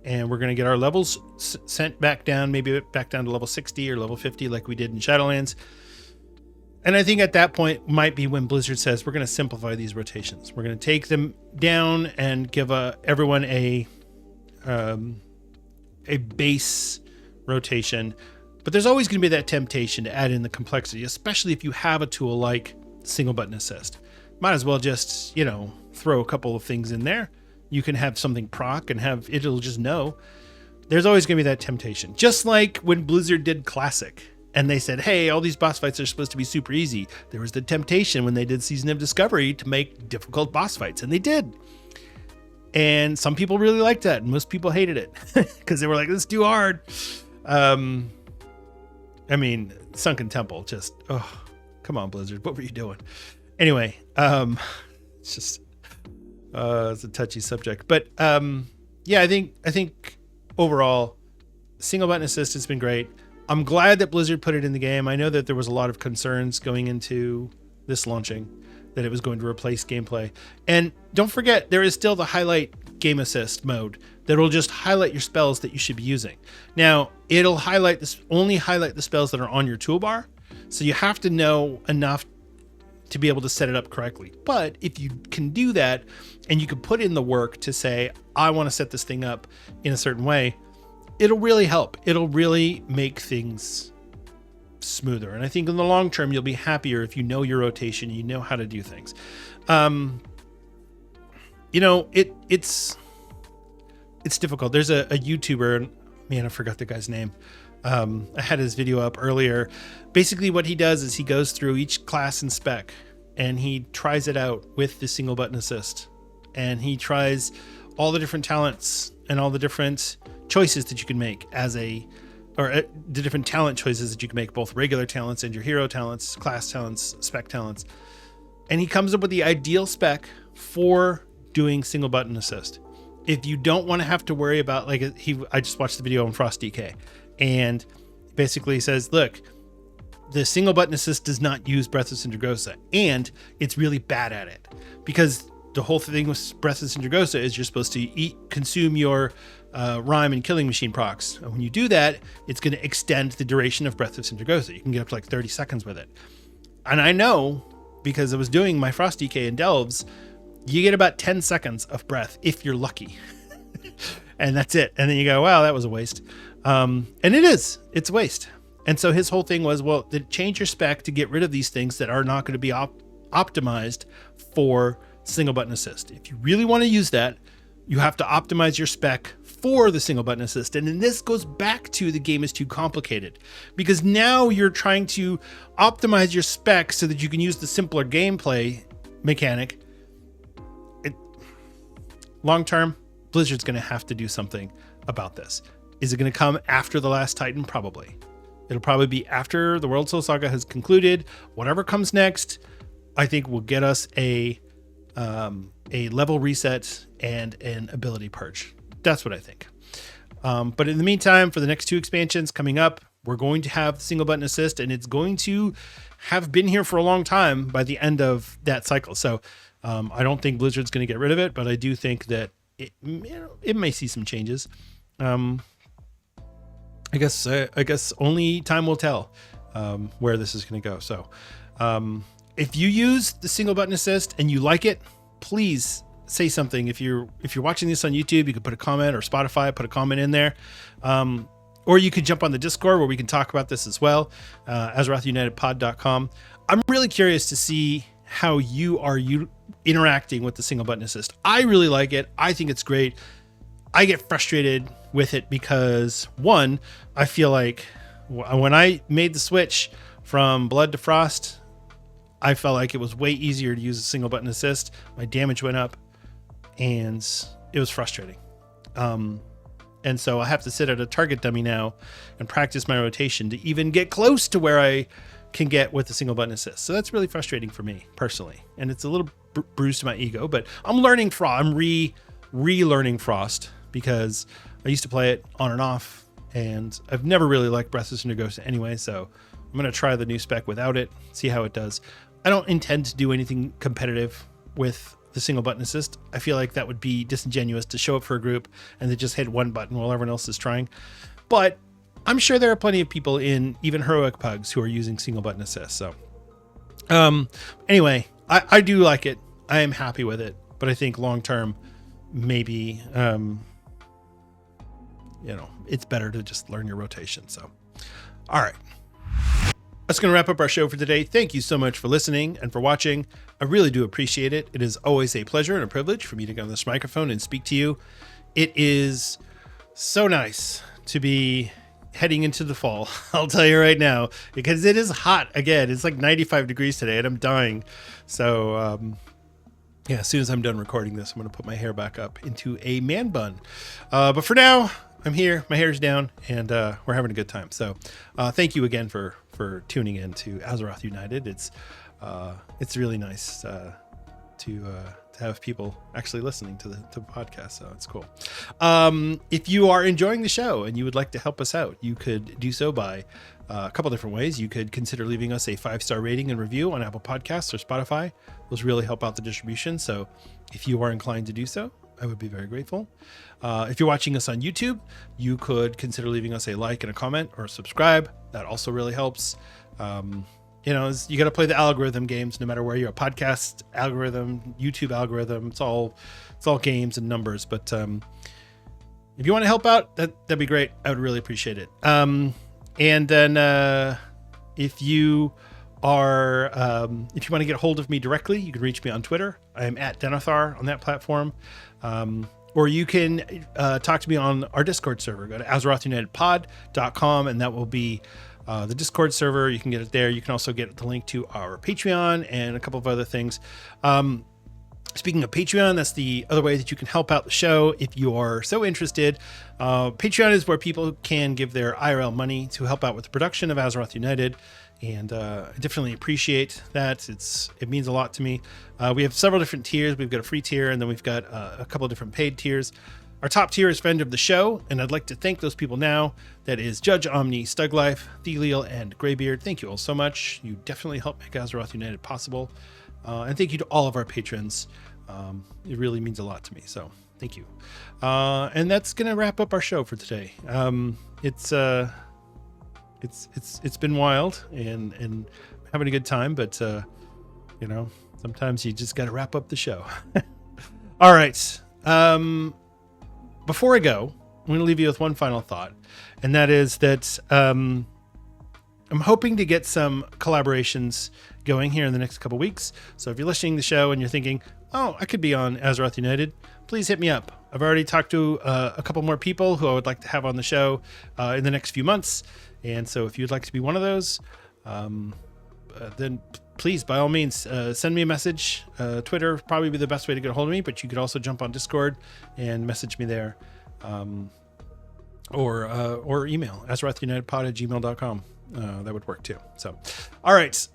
and we're going to get our levels sent back down, maybe back down to level 60 or level 50 like we did in Shadowlands. And I think at that point might be when Blizzard says we're going to simplify these rotations. We're going to take them down and give everyone a base rotation. But there's always going to be that temptation to add in the complexity, especially if you have a tool like single button assist. Might as well just, throw a couple of things in there. You can have something proc and it'll just know. There's always going to be that temptation. Just like when Blizzard did Classic and they said, hey, all these boss fights are supposed to be super easy. There was the temptation when they did Season of Discovery to make difficult boss fights, and they did. And some people really liked that, and most people hated it because they were like, this is too hard. Sunken Temple, just, come on, Blizzard, what were you doing? Anyway, it's just, it's a touchy subject, but I think overall, single button assist has been great. I'm glad that Blizzard put it in the game. I know that there was a lot of concerns going into this launching that it was going to replace gameplay. And don't forget, there is still the highlight game assist mode that will just highlight your spells that you should be using. Now, it'll only highlight the spells that are on your toolbar. So you have to know enough to be able to set it up correctly. But if you can do that and you can put in the work to say, I want to set this thing up in a certain way, it'll really help. It'll really make things smoother. And I think in the long term, you'll be happier if you know your rotation, you know how to do things. It's difficult. There's a YouTuber, man, I forgot the guy's name. I had his video up earlier. Basically what he does is he goes through each class and spec and he tries it out with the single button assist, and he tries all the different talents and all the different choices that you can make the different talent choices that you can make, both regular talents and your hero talents, class talents, spec talents. And he comes up with the ideal spec for doing single button assist. If you don't want to have to worry about, I just watched the video on Frost DK, and basically says, look, the single button assist does not use Breath of Sindragosa, and it's really bad at it, because the whole thing with Breath of Sindragosa is you're supposed to consume your rhyme and killing machine procs. And when you do that, it's going to extend the duration of Breath of Sindragosa. You can get up to 30 seconds with it. And I know, because I was doing my Frost DK in Delves, you get about 10 seconds of breath if you're lucky. And that's it. And then you go, wow, that was a waste. And it's a waste. And so his whole thing was, well, change your spec to get rid of these things that are not going to be optimized for single button assist. If you really want to use that, you have to optimize your spec for the single button assist. And then this goes back to the game is too complicated, because now you're trying to optimize your spec so that you can use the simpler gameplay mechanic. Long term, Blizzard's going to have to do something about this. Is it going to come after the last Titan? Probably. It'll probably be after the World Soul Saga has concluded. Whatever comes next, I think will get us a level reset and an ability purge. That's what I think. But in the meantime, for the next 2 expansions coming up, we're going to have single button assist, and it's going to have been here for a long time by the end of that cycle. So I don't think Blizzard's going to get rid of it, but I do think that it may see some changes. I guess only time will tell where this is going to go. So if you use the single button assist and you like it, please say something. If you're watching this on YouTube, you could put a comment, or Spotify, put a comment in there. Or you could jump on the Discord where we can talk about this as well, AzerothUnitedPod.com. I'm really curious to see how you are interacting with the single button assist. I really like it. I think it's great. I get frustrated with it because, one, I feel like when I made the switch from Blood to Frost, I felt like it was way easier to use a single button assist. My damage went up, and it was frustrating. And so I have to sit at a target dummy now and practice my rotation to even get close to where I can get with the single button assist. So that's really frustrating for me personally. And it's a little bruised to my ego, but I'm learning Frost. I'm relearning Frost because I used to play it on and off, and I've never really liked Breath of Sindragosa anyway. So I'm going to try the new spec without it, see how it does. I don't intend to do anything competitive with the single button assist. I feel like that would be disingenuous to show up for a group and then just hit one button while everyone else is trying. But I'm sure there are plenty of people in even heroic pugs who are using single button assist. So anyway, I do like it. I am happy with it, but I think long term, maybe, it's better to just learn your rotation. So, all right. That's going to wrap up our show for today. Thank you so much for listening and for watching. I really do appreciate it. It is always a pleasure and a privilege for me to get on this microphone and speak to you. It is so nice to be heading into the fall. I'll tell you right now, because it is hot again. It's like 95 degrees today and I'm dying. So, as soon as I'm done recording this, I'm going to put my hair back up into a man bun. But for now, I'm here, my hair's down, and we're having a good time. So thank you again for tuning in to Azeroth United. It's really nice to have people actually listening to the podcast, so it's cool. If you are enjoying the show and you would like to help us out, you could do so by a couple different ways. You could consider leaving us a 5-star rating and review on Apple Podcasts or Spotify. Those really help out the distribution, so if you are inclined to do so, I would be very grateful. If you're watching us on YouTube, you could consider leaving us a like and a comment or subscribe. That also really helps. You got to play the algorithm games no matter where you're. A podcast algorithm, YouTube algorithm. It's all games and numbers. But if you want to help out, that'd be great. I would really appreciate it. And then if you want to get a hold of me directly, you can reach me on Twitter. I am at Denethar on that platform. Or you can talk to me on our Discord server. Go to AzerothUnitedPod.com, and that will be the Discord server. You can get it there. You can also get the link to our Patreon and a couple of other things. Speaking of Patreon, that's the other way that you can help out the show if you are so interested. Patreon is where people can give their IRL money to help out with the production of Azeroth United. And I definitely appreciate that. It means a lot to me. We have several different tiers. We've got a free tier, and then we've got a couple of different paid tiers. Our top tier is Friend of the Show, and I'd like to thank those people now. That is Judge Omni, Stuglife, Theliel, and Greybeard. Thank you all so much. You definitely help make Azeroth United possible. And thank you to all of our patrons. It really means a lot to me, so thank you. And that's going to wrap up our show for today. It's been wild and having a good time, but sometimes you just got to wrap up the show. All right. Before I go, I'm going to leave you with one final thought, and that is that I'm hoping to get some collaborations going here in the next couple weeks. So if you're listening to the show and you're thinking, oh, I could be on Azeroth United, please hit me up. I've already talked to a couple more people who I would like to have on the show in the next few months. And so if you'd like to be one of those, then please, by all means, send me a message. Twitter would probably be the best way to get a hold of me, but you could also jump on Discord and message me there. Or email, AzerothUnitedPod@gmail.com. That would work too. So, all right.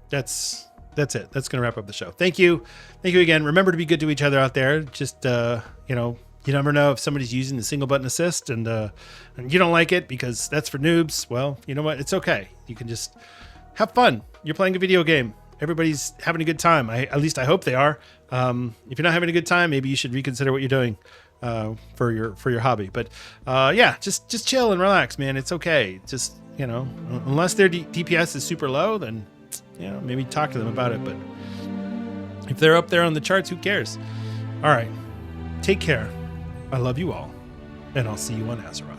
That's it. That's going to wrap up the show. Thank you. Thank you again. Remember to be good to each other out there. Just, you never know if somebody's using the single button assist and you don't like it because that's for noobs. Well, you know what? It's okay. You can just have fun. You're playing a video game. Everybody's having a good time. At least I hope they are. If you're not having a good time, maybe you should reconsider what you're doing for your hobby. But just chill and relax, man. It's okay. Just, unless their DPS is super low, then maybe talk to them about it. But if they're up there on the charts, who cares? All right. Take care. I love you all, and I'll see you on Azeroth.